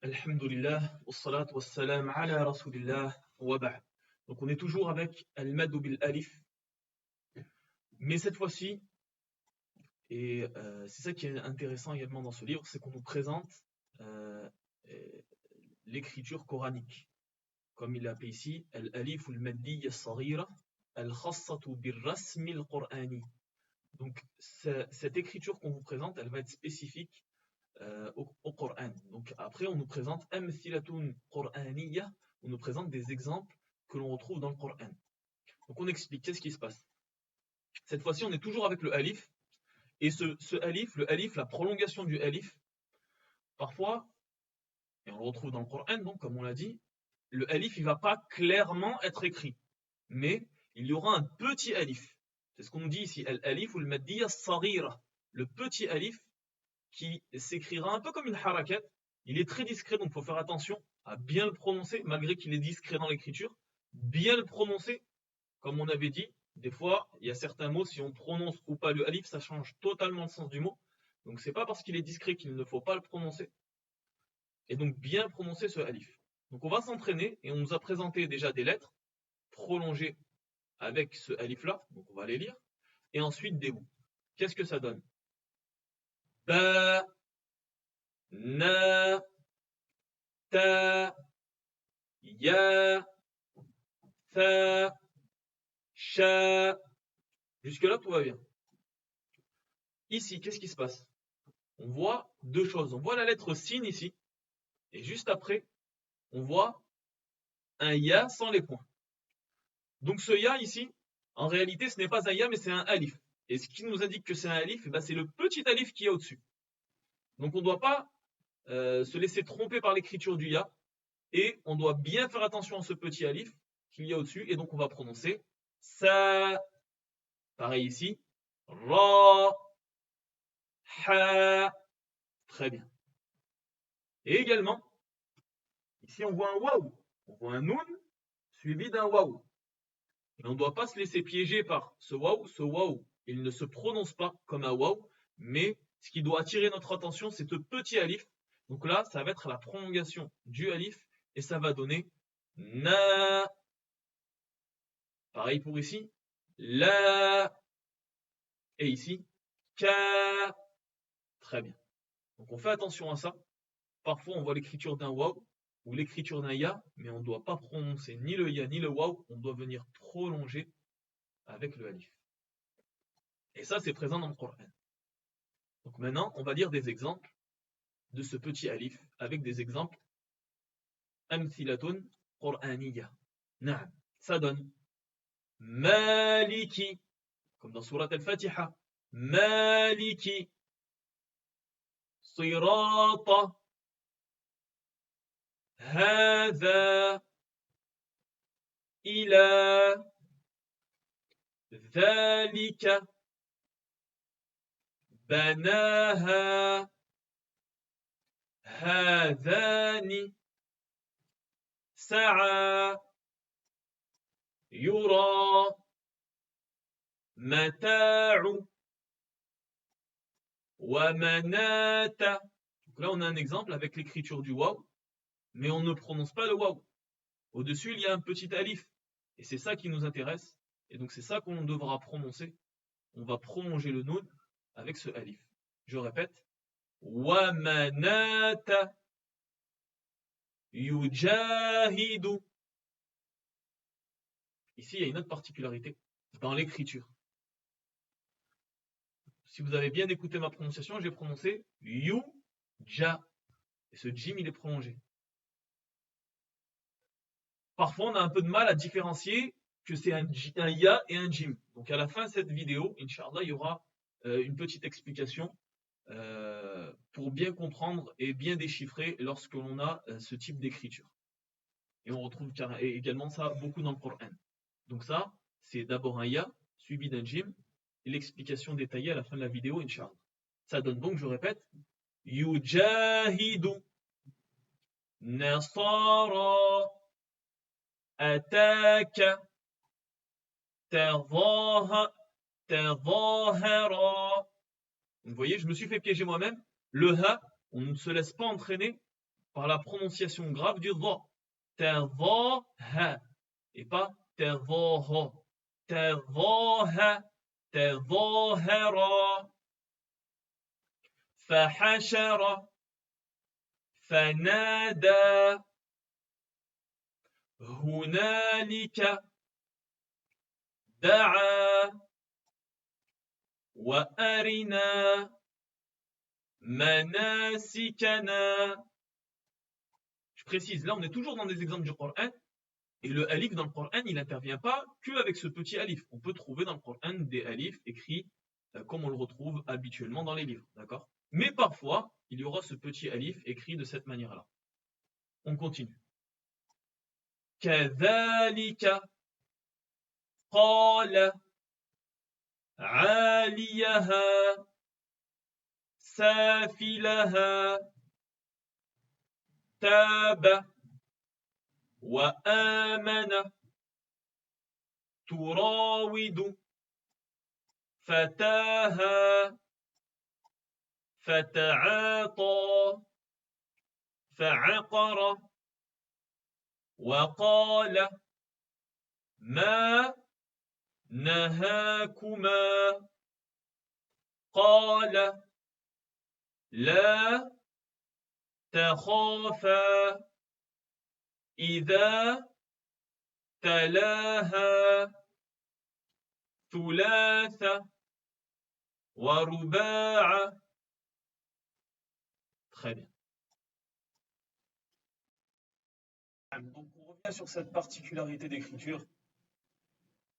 Alhamdulillah, wassalatu wassalam ala rasulillah wa ba'd. Donc on est toujours avec al-mad bil alif, mais cette fois-ci, et c'est ça qui est intéressant également dans ce livre, c'est qu'on nous présente euh, euh, l'écriture coranique, comme il l'a appelé ici, al-alif al-maddiya as-saghira al-khassatu bir-rasmi al-qur'ani. Donc cette écriture qu'on vous présente, elle va être spécifique au Coran. Donc après, on nous présente amthilatun qur'aniyya, on nous présente des exemples que l'on retrouve dans le Coran. Donc on explique qu'est-ce qui se passe. Cette fois-ci, on est toujours avec le alif, et ce alif, le alif, la prolongation du alif, parfois, et on le retrouve dans le Coran, donc comme on l'a dit, le alif, il ne va pas clairement être écrit, mais il y aura un petit alif. C'est ce qu'on nous dit ici, al-alif ou le maddiya as-saghira, le petit alif qui s'écrira un peu comme une harakat. Il est très discret, donc il faut faire attention à bien le prononcer, malgré qu'il est discret dans l'écriture. Bien le prononcer, comme on avait dit. Des fois, il y a certains mots, si on prononce ou pas le alif, ça change totalement le sens du mot. Donc c'est pas parce qu'il est discret qu'il ne faut pas le prononcer. Et donc bien prononcer ce alif. Donc on va s'entraîner et on nous a présenté déjà des lettres prolongées avec ce alif-là. Donc on va les lire. Et ensuite des mots. Qu'est-ce que ça donne? Ba, na, ta, ya, fa, sha. Jusque-là, tout va bien. Ici, qu'est-ce qui se passe? On voit deux choses. On voit la lettre sin ici, et juste après, on voit un ya sans les points. Donc ce ya ici, en réalité, ce n'est pas un ya, mais c'est un alif. Et ce qui nous indique que c'est un alif, c'est le petit alif qui est au-dessus. Donc on ne doit pas se laisser tromper par l'écriture du ya, et on doit bien faire attention à ce petit alif qu'il y a au-dessus, et donc on va prononcer sa. Pareil ici, ra, ha. Très bien. Et également, ici on voit un waouh. On voit un noun suivi d'un waouh. Et on ne doit pas se laisser piéger par ce waouh. Ce waouh, il ne se prononce pas comme un waouh, mais ce qui doit attirer notre attention, c'est ce petit alif. Donc là, ça va être la prolongation du alif et ça va donner na. Pareil pour ici, la. Et ici, ka. Très bien. Donc on fait attention à ça. Parfois, on voit l'écriture d'un waouh ou l'écriture d'un ya, mais on ne doit pas prononcer ni le ya ni le waouh, on doit venir prolonger avec le alif. Et ça, c'est présent dans le Coran. Donc maintenant, on va lire des exemples de ce petit alif avec des exemples amthilatun qur'aniyya. Naam, ça donne maliki, comme dans Surat al-Fatiha, maliki, sirata, hadha, ila, ذلك, بناها، هذان، سعى، يرى، متاع، ومناة. Donc là, on a un exemple avec l'écriture du waouh, mais on ne prononce pas le waouh. Au-dessus, il y a un petit alif, et c'est ça qui nous intéresse, et donc c'est ça qu'on devra prononcer. On va prolonger le noun avec ce alif. Je répète, ومناة يجاهد. Ici, il y a une autre particularité dans l'écriture. Si vous avez bien écouté ma prononciation, j'ai prononcé yuja. Et ce jim, il est prolongé. Parfois, on a un peu de mal à différencier que c'est un ya et un jim. Donc à la fin de cette vidéo, Inch'Allah, il y aura une petite explication pour bien comprendre et bien déchiffrer lorsque l'on a ce type d'écriture. Et on retrouve également ça beaucoup dans le Coran. Donc ça, c'est d'abord un ya suivi d'un jim et l'explication détaillée à la fin de la vidéo, Inch'Allah. Ça donne donc, je répète, yujahidu, nasara, ataka, tadhahara. Vous voyez, je me suis fait piéger moi-même. Le ha, on ne se laisse pas entraîner par la prononciation grave du dha. Tadhaha. Et pas tadhaha. Tadhaha. Tadhahara. فحشر فنادى هنالك دعا وأرنا مناسكنا. Je précise, là on est toujours dans des exemples du Coran, et le alif dans le Coran il n'intervient pas qu'avec ce petit alif. On peut trouver dans le Coran des alifs écrits comme on le retrouve habituellement dans les livres, d'accord? Mais parfois, il y aura ce petit alif écrit de cette manière-là. On continue. كذلك قال عاليها سافلها تاب وآمن تراود فتاها فتعاطى فعقر وقال ما نهاكما قال لا تخافا إذا تلاها ثلاث ورباع. Très bien. Donc on revient sur cette particularité d'écriture.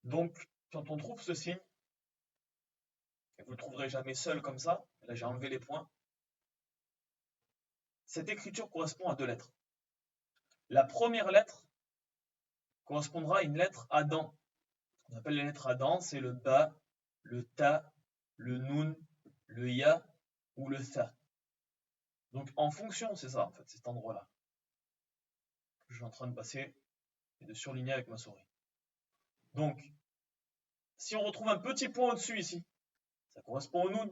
Donc quand on trouve ce signe, et vous ne le trouverez jamais seul comme ça, là j'ai enlevé les points, cette écriture correspond à deux lettres. La première lettre correspondra à une lettre Adam. On appelle les lettres Adam, c'est le Ba, le Ta, le Nun, le Ya ou le Tha. Donc en fonction, c'est ça en fait, cet endroit-là que je suis en train de passer et de surligner avec ma souris. Donc, si on retrouve un petit point au-dessus ici, ça correspond au Nun.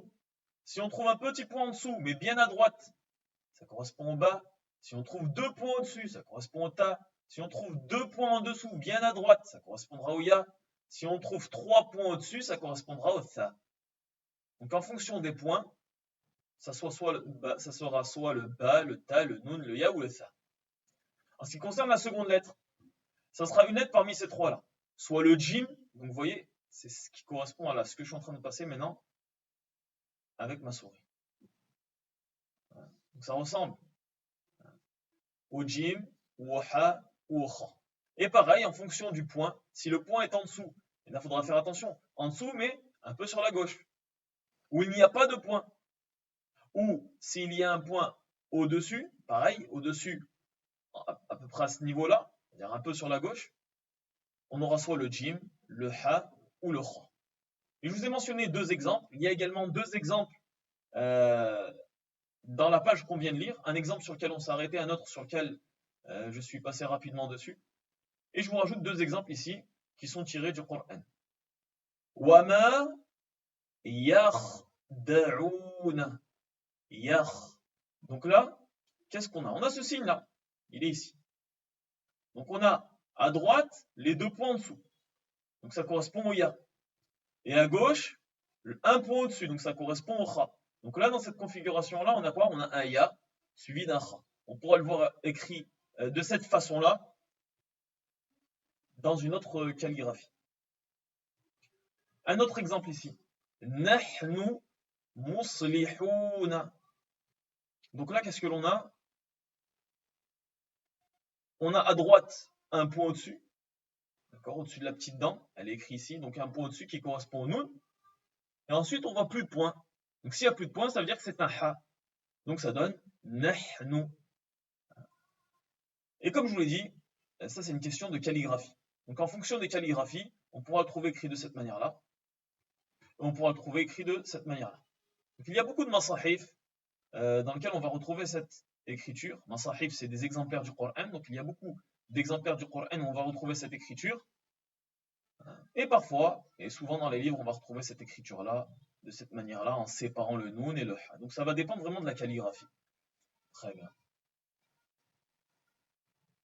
Si on trouve un petit point en dessous, mais bien à droite, ça correspond au Ba. Si on trouve deux points au-dessus, ça correspond au Ta. Si on trouve deux points en dessous, bien à droite, ça correspondra au Ya. Si on trouve trois points au-dessus, ça correspondra au Tha. Donc en fonction des points, ça sera soit le Ba, le Ta, le Nun, le Ya ou le Tha. En ce qui concerne la seconde lettre, ça sera une lettre parmi ces trois-là. Soit le Jim, donc vous voyez, c'est ce qui correspond à ce que je suis en train de passer maintenant avec ma souris. Donc ça ressemble au Jim, ou au Ha, ou au Kha. Et pareil, en fonction du point, si le point est en dessous, il faudra faire attention. En dessous, mais un peu sur la gauche. Où il n'y a pas de point. Ou s'il y a un point au-dessus, pareil, au-dessus, à peu près à ce niveau-là, c'est-à-dire un peu sur la gauche, on aura soit le Jim, le Ha ou le Kha. Et je vous ai mentionné deux exemples. Il y a également deux exemples dans la page qu'on vient de lire. Un exemple sur lequel on s'est arrêté, un autre sur lequel je suis passé rapidement dessus. Et je vous rajoute deux exemples ici qui sont tirés du Coran. Wama yakhda'un. Yakh. Donc là, qu'est-ce qu'on a? On a ce signe-là. Il est ici. Donc on a à droite les deux points en dessous. Donc ça correspond au Ya. Et à gauche, un point au-dessus. Donc ça correspond au Kha. Donc là, dans cette configuration-là, on a quoi? On a un Ya suivi d'un Kha. On pourra le voir écrit de cette façon-là dans une autre calligraphie. Un autre exemple ici. Nahnu muslihuna. Donc là, qu'est-ce que l'on a? On a à droite un point au-dessus. D'accord, au-dessus de la petite dent. Elle est écrite ici. Donc un point au-dessus qui correspond au Nun. Et ensuite, on voit plus de points. Donc s'il n'y a plus de points, ça veut dire que c'est un Ha. Donc ça donne Nahnu. Et comme je vous l'ai dit, ça c'est une question de calligraphie. Donc en fonction des calligraphies, on pourra le trouver écrit de cette manière-là. Et on pourra le trouver écrit de cette manière-là. Donc il y a beaucoup de masahif dans lesquels on va retrouver cette écriture. Masahif, c'est des exemplaires du Coran. Donc il y a beaucoup d'exemplaires du Coran où on va retrouver cette écriture. Et parfois, et souvent dans les livres, on va retrouver cette écriture-là, de cette manière-là, en séparant le Nun et le Ha. Donc ça va dépendre vraiment de la calligraphie. Très bien.